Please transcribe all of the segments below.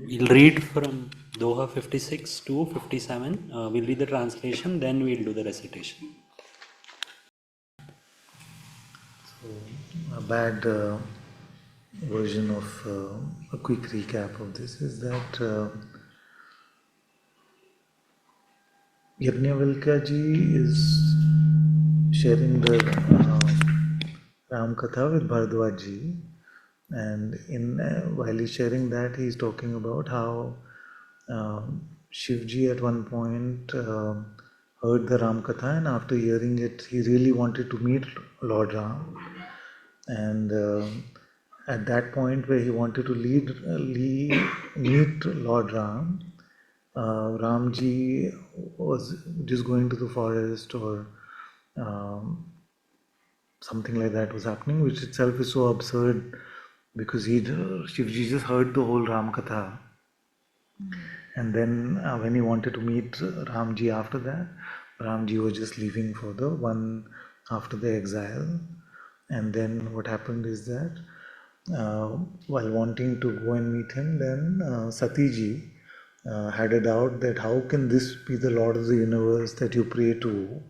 We'll read from Doha 56 to 57. We'll read the translation, then we'll do the recitation. So, a bad version of a quick recap of this is that Yajnavalkya ji is sharing the Ram Katha with Bharadwaj ji, and while he's sharing that, he's talking about how Shivji at one point heard the Ram Katha, and after hearing it, he really wanted to meet Lord Ram. And at that point, where he wanted to meet Lord Ram, Ramji was just going to the forest or something like that was happening, which itself is so absurd because Shivji just heard the whole Ram Katha. And then when he wanted to meet Ramji after that, Ramji was just leaving for the one after the exile. And then what happened is that while wanting to go and meet him, then Satiji had a doubt that how can this be the Lord of the universe that you pray to,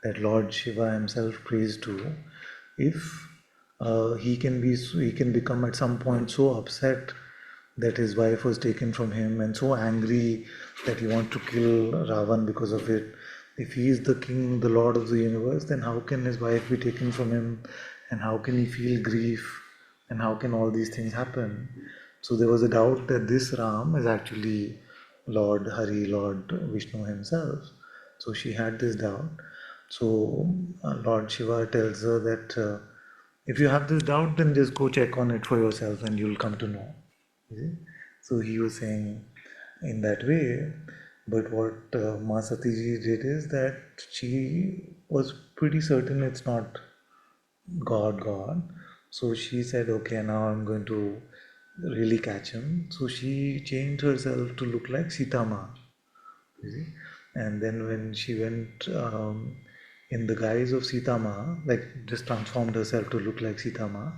that Lord Shiva himself prays to, if he can become at some point so upset that his wife was taken from him and so angry that he wants to kill Ravan because of it. If he is the king, the lord of the universe, then how can his wife be taken from him, and how can he feel grief, and how can all these things happen? So there was a doubt that this Ram is actually Lord Hari, Lord Vishnu himself. So she had this doubt. So Lord Shiva tells her that if you have this doubt, then just go check on it for yourself and you'll come to know. You see? So he was saying in that way, but what Ma Satiji did is that she was pretty certain it's not God. So she said, okay, now I'm going to really catch him. So she changed herself to look like Sita Ma. You see? And then when she went in the guise of Sita Ma, like just transformed herself to look like Sita Ma,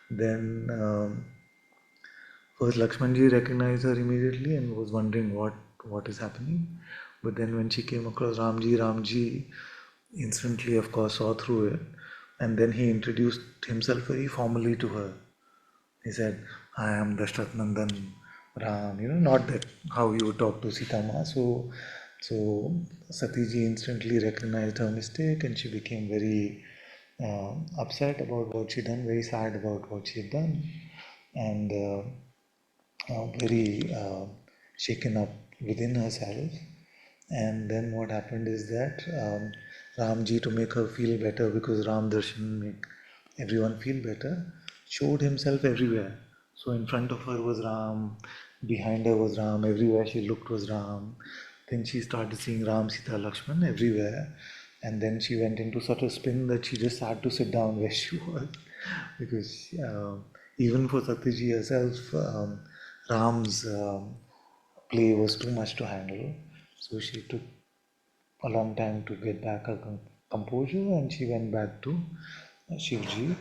then first, Lakshmanji recognized her immediately and was wondering what is happening. But then when she came across Ramji instantly, of course, saw through it. And then he introduced himself very formally to her. He said, I am Dashrath Nandan Ram, not that how you would talk to Sitama. So Satiji instantly recognized her mistake and she became very upset about what she done, very sad about what she had done. And very shaken up within herself. And then what happened is that Ramji, to make her feel better, because Ram Darshan make everyone feel better, showed himself everywhere. So in front of her was Ram, behind her was Ram, everywhere she looked was Ram. Then she started seeing Ram, Sita, Lakshman everywhere. And then she went into such a spin that she just had to sit down where she was. Because even for Satyji herself, Ram's play was too much to handle. So she took a long time to get back her composure and she went back to Shivji.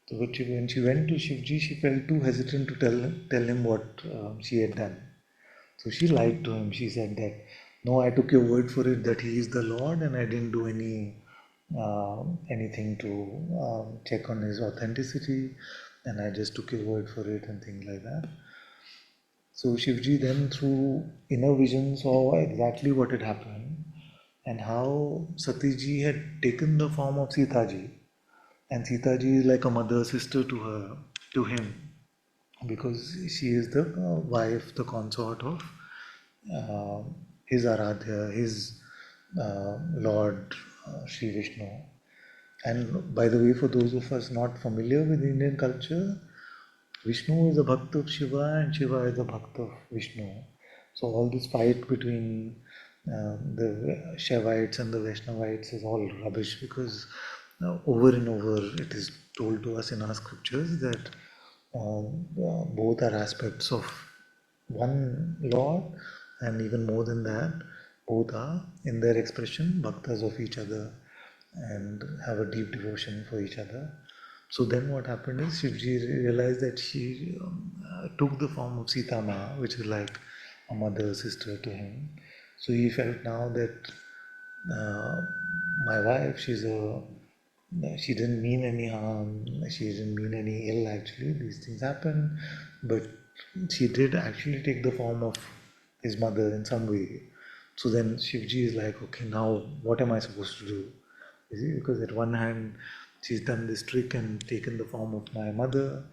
So when she went to Shivji, she felt too hesitant to tell him what she had done. So she lied to him. She said that, no, I took your word for it that he is the Lord and I didn't do anything to check on his authenticity and I just took your word for it and things like that. So Shivji then through inner vision saw exactly what had happened and how Satiji had taken the form of Sitaji. And Sitaji is like a mother sister to him, because she is the wife, the consort of uh, his Aradhya, his Lord Sri Vishnu. And by the way, for those of us not familiar with Indian culture, Vishnu is a Bhakt of Shiva and Shiva is a Bhakt of Vishnu. So all this fight between the Shaivites and the Vaishnavites is all rubbish, because over and over it is told to us in our scriptures that both are aspects of one Lord, and even more than that, both are in their expression bhaktas of each other and have a deep devotion for each other. So then what happened is Shivji realized that she took the form of Sita Ma, which is like a mother, sister to him. So he felt now that uh, my wife, she didn't mean any harm, she didn't mean any ill actually, these things happen, but she did actually take the form of his mother in some way. So then Shivji is like, okay, now what am I supposed to do? You see, because at one hand, she's done this trick and taken the form of my mother,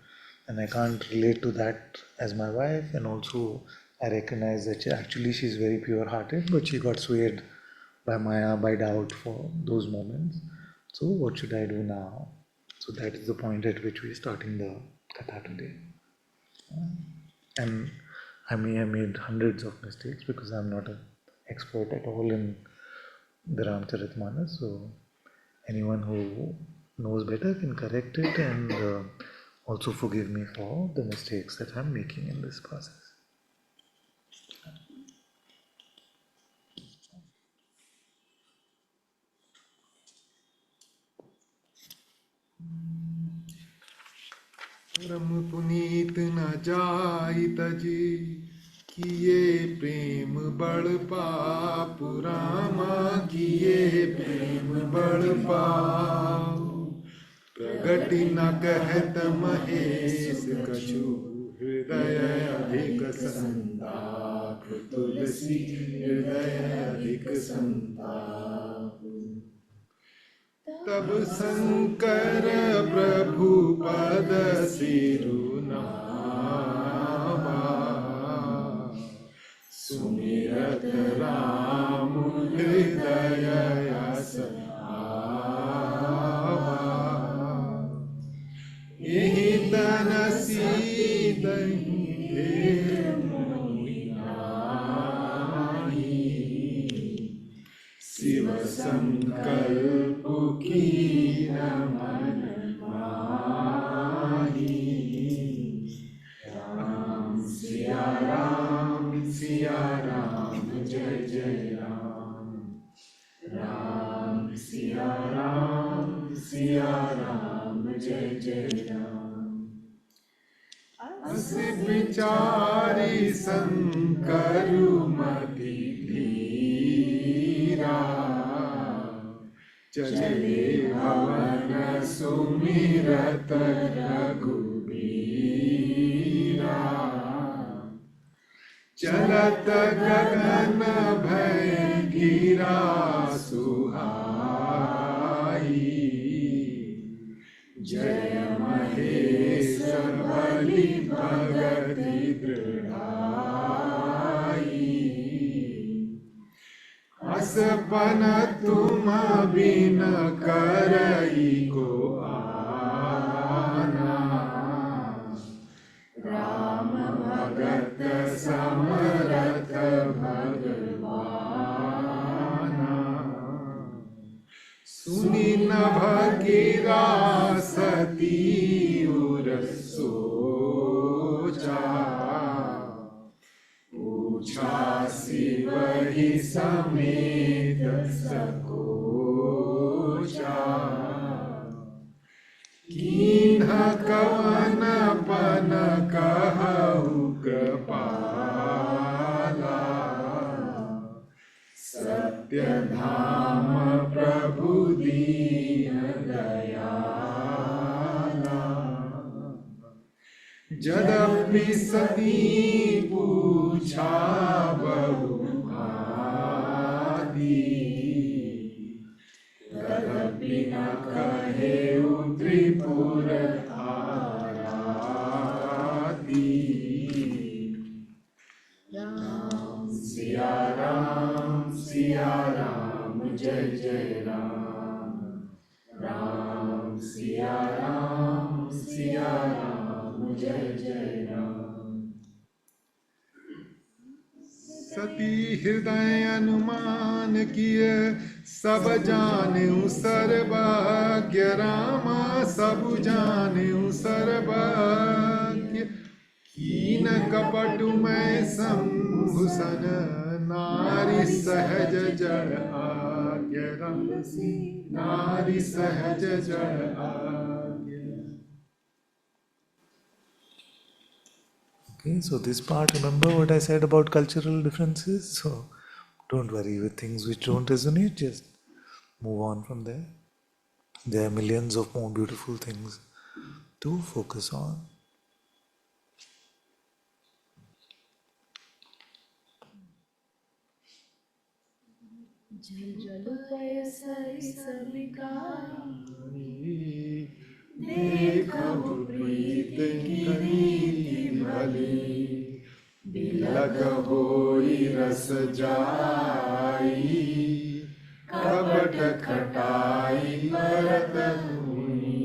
and I can't relate to that as my wife, and also I recognize that actually she's very pure hearted, but she got swayed by Maya, by doubt for those moments. So, what should I do now? So, that is the point at which we're starting the katha today. And I may have made hundreds of mistakes because I'm not an expert at all in the Rāmacharitamānasa. So, anyone who knows better can correct it and also forgive me for the mistakes that I'm making in this process. परम पुनीत न जाइत जी किए प्रेम बड़ पापु रामा किए प्रेम बड़ पापु प्रगति न कहत महेश कछु हृदय अधिक संताप तुलसी हृदय अधिक संताप तब शंकर प्रभु पद सिरु नामा सुमिरत राम हृदय यस आवा यही तन सीदहि शिव संकल्प की मन माही राम सिया राम जय जय राम राम सिया राम जय जय राम अस विचारी संकरु मति धीरा चले भवन सुमिरत रघुबीरा चलत गगन भय गिरा सुहाई जय महेश बलि भगति दृढ़ाई असपन तुम बिन करई को आना राम भगत समरथ भगवाना सुनी नभ गिरा सती उर सोचा पूछा शिव ही समेत सकोचा कीन्ह कवन पन कहु कृपाला सत्य धाम प्रभु दीन दयाला जदपि सती पूछा बहु भांति तदपि न कहेउ त्रिपुर आराधी राम सिया राम जय जय राम राम सिया राम जय जय राम सती हृदय अनुमान किए सब जानेउ सर्वज्ञ रामा सब जानेउ सर्वज्ञ कीन कपटु मैं संभूषण नारी सहज जड़ आज्ञ राम नारी सहज जड़ आज्ञ Okay, so this part, remember what I said about cultural differences? So don't worry with things which don't resonate, just move on from there. There are millions of more beautiful things to focus on. देखहु प्रीत की रीति भली बिलग होई रस जाई कपट खटाई भरत मुनि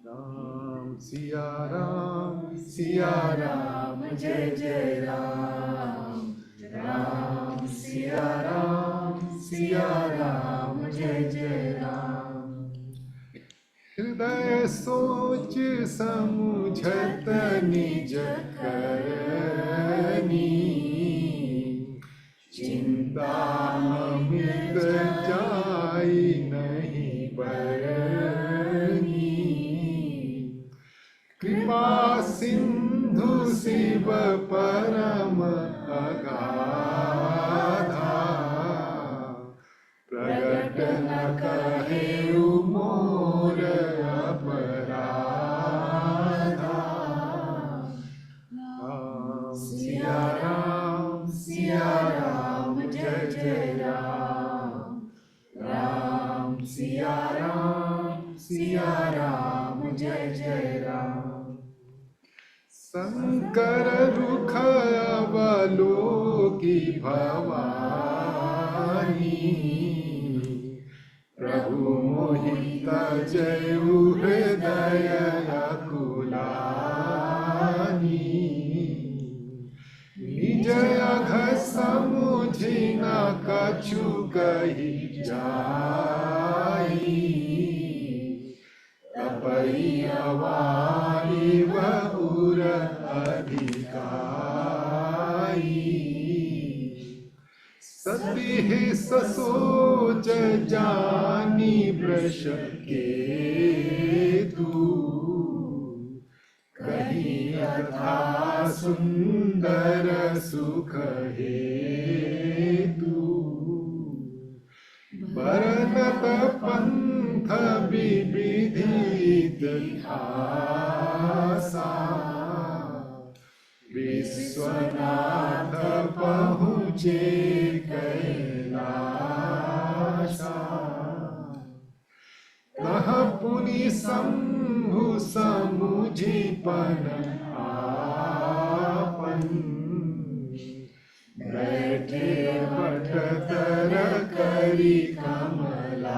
राम सिया राम जय जय राम राम सिया राम जय जय राम हृदय सोच समुझत निज करनी चिंता अमित जाई नहीं बरनी कृपा सिंधु शिव परम अगाधा प्रगट न कहेउ मोर अपराधा सिया राम जय जय राम राम सिया राम जय जय राम शंकर रुख अवलोकी भवानी प्रभु मोहित जयु हृदय अकुलानी निज अघ समुझि न कछु कहि जाई तपई अवारी बहुर अधिकाई सती ससोच जानी वृष के तू कही अथा सुंदर सुख हेतु बरनत पंथ विविधि इतिहासा विश्वनाथ पहुँचे कैलासा तह पुनि शंभु समुझि पन आपन बैठे बट तर करी कमलासन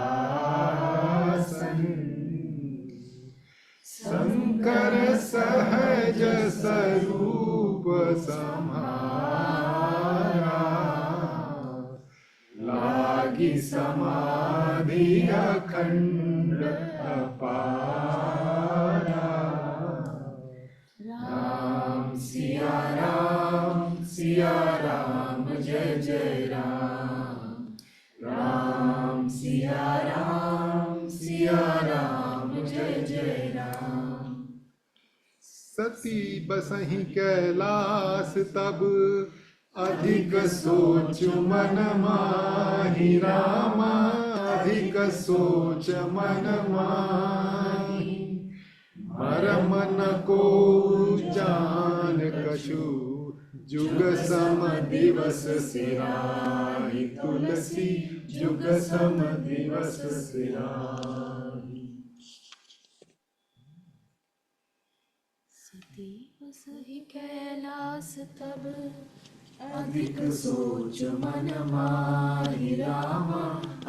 शंकर सहज स्वरूप सम्हारा लागी समाधि अखंड अपारा राम सिया राम जय जय राम राम सिया राम जय जय राम सती बसहि कैलास तब अधिक सोच मन माहि रामा अधिक सोच मन माहि मरम न को जान कछु जुग सम दिवस सिराहि तुलसी जुग सम दिवस सिराहि सती बसहि कैलास तब अधिक सोच मन माहि रामा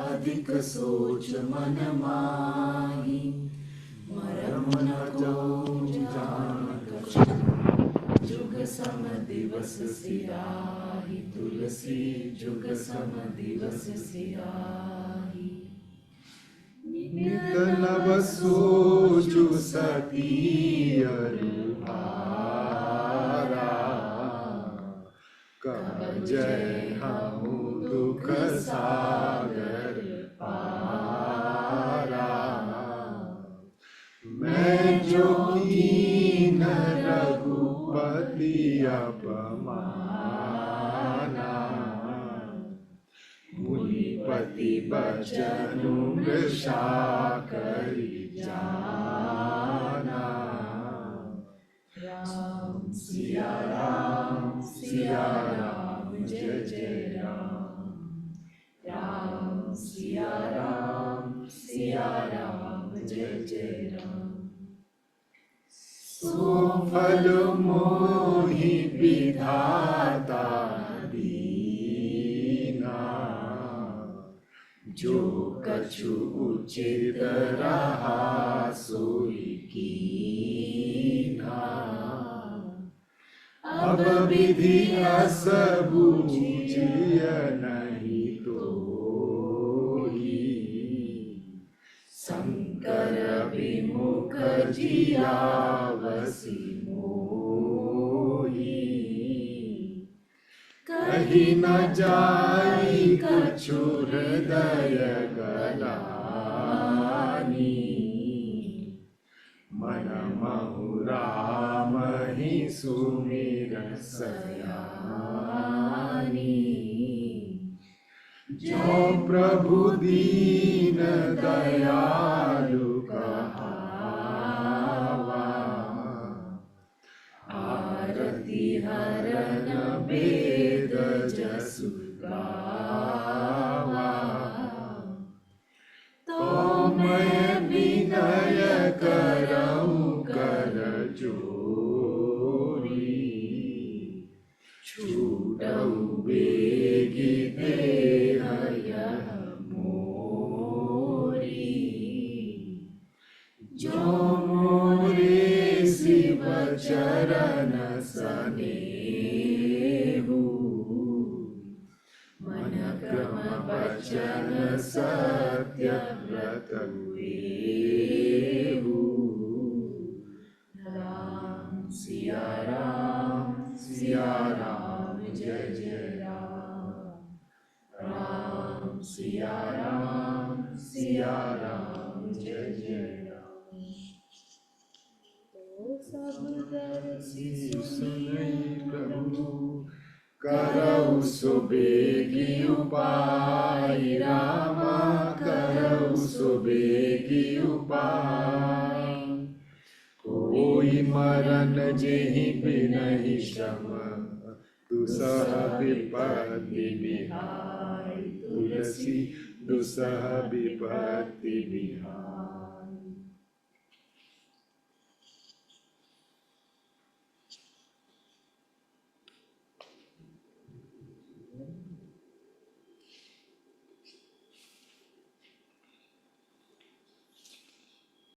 अधिक सोच मन माहि मरम न को जान कछु जुग सम दिवस सिराहि तुलसी जुग सम दिवस सिराहि नित नव सोचु सती अनुभारा कब जय हम दुख सागर पारा मैं जो कीन रघुपति पति बचनु मृषा करि जाना। राम सिया राम जय जय राम। राम सिया राम जय जय राम। सुफल मोहि विधाता दीना, जो कछु उचित रहा सोई कीन्हा। अब विधि अस बूझिय नहीं तोहि, शंकर विमुख जियावसि मोहि। कही न जाई कछु हृदय गलानी, मन महु राम ही सुमिर सयानी। जो प्रभु दीन दयालु कहावा, आरती हरन वेद जसु गावा। तो मैं विनय करऊं कर जोरी, छूटऊ बेगी देह यह मोरी। जो मोरे शिव चरण सनेहु, मन क्रम वचन सत्य व्रत हुएहु। राम सिया राम जय जय राम। राम सिया राम जय जय राम। तो सब दर्शी सुनिए प्रभु, करऊ सो बेगी उपाय। रामा करऊ सो बेगी उपाय। कोई मरण जेहि बिनहि श्रम, दुसह विपत्ति बिहाय। तुलसी दुसह विपत्ति बिहाय।